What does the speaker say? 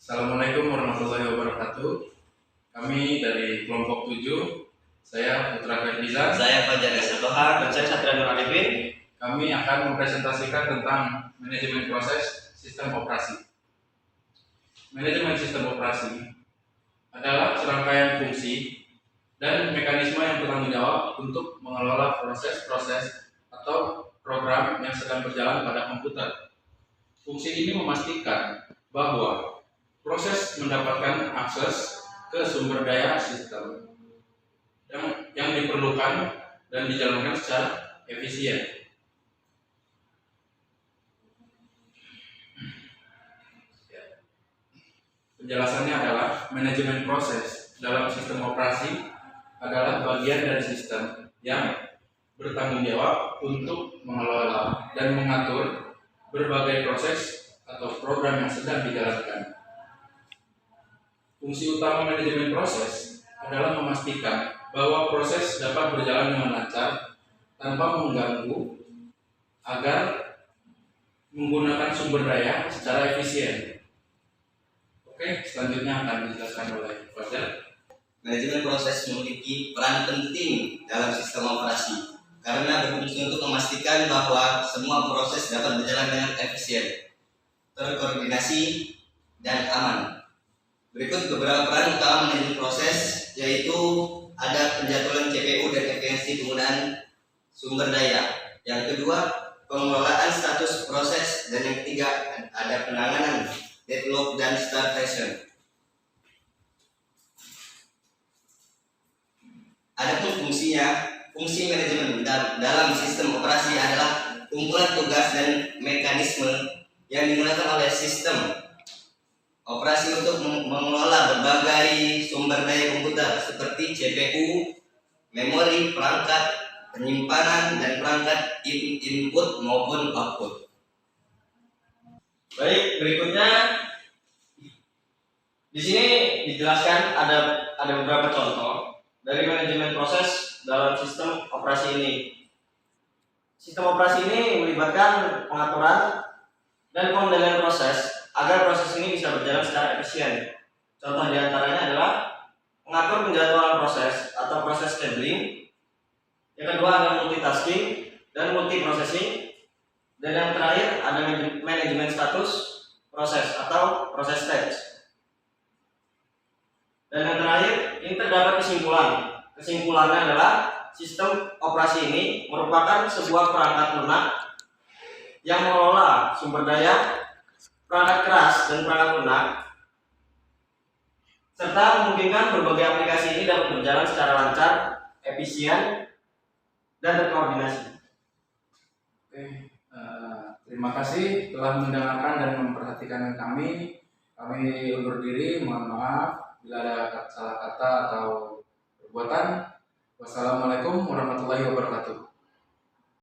Assalamualaikum warahmatullahi wabarakatuh. Kami dari kelompok 7, saya Putra Ferdizan, Saya Fajar Esatoha, dan saya Satria Nur Arifin. Kami akan mempresentasikan tentang manajemen proses sistem operasi. Manajemen sistem operasi adalah serangkaian fungsi dan mekanisme yang bertanggung jawab untuk mengelola proses-proses atau program yang sedang berjalan pada komputer. Fungsi ini memastikan bahwa proses mendapatkan akses ke sumber daya sistem yang diperlukan dan dijalankan secara efisien. Penjelasannya adalah manajemen proses dalam sistem operasi adalah bagian dari sistem yang bertanggung jawab untuk mengelola dan mengatur berbagai proses atau program yang sedang dijalankan. Fungsi utama manajemen proses adalah memastikan bahwa proses dapat berjalan dengan lancar tanpa mengganggu agar menggunakan sumber daya secara efisien. Oke, selanjutnya akan dijelaskan oleh Fajar. Manajemen proses memiliki peran penting dalam sistem operasi karena berfungsi untuk memastikan bahwa semua proses dapat berjalan dengan efisien, terkoordinasi, dan aman. Berikut beberapa peran utama manajemen proses, yaitu ada penjadwalan CPU dan efisiensi penggunaan sumber daya. Yang kedua, pengelolaan status proses, dan yang ketiga ada penanganan deadlock dan starvation. Adapun fungsi manajemen dalam sistem operasi adalah kumpulan tugas dan mekanisme yang digunakan oleh sistem operasi untuk mengelola berbagai sumber daya komputer seperti CPU, memori, perangkat penyimpanan, dan perangkat input maupun output. Baik, berikutnya di sini dijelaskan ada beberapa contoh dari manajemen proses dalam sistem operasi ini. Sistem operasi ini melibatkan pengaturan dan pengendalian proses agar proses ini bisa berjalan secara efisien. Contoh diantaranya adalah mengatur penjadwalan proses atau proses scheduling. Yang kedua ada multitasking dan multiprocessing. Dan yang terakhir ada manajemen status proses atau proses stage. Dan yang terakhir ini terdapat kesimpulan. Kesimpulannya adalah sistem operasi ini merupakan sebuah perangkat lunak yang mengelola sumber daya, perangkat keras dan perangkat lunak, serta memungkinkan berbagai aplikasi ini dapat berjalan secara lancar, efisien, dan terkoordinasi. Oke, terima kasih telah mendengarkan dan memperhatikan kami. Kami undur diri, mohon maaf bila ada salah kata atau perbuatan. Wassalamualaikum warahmatullahi wabarakatuh.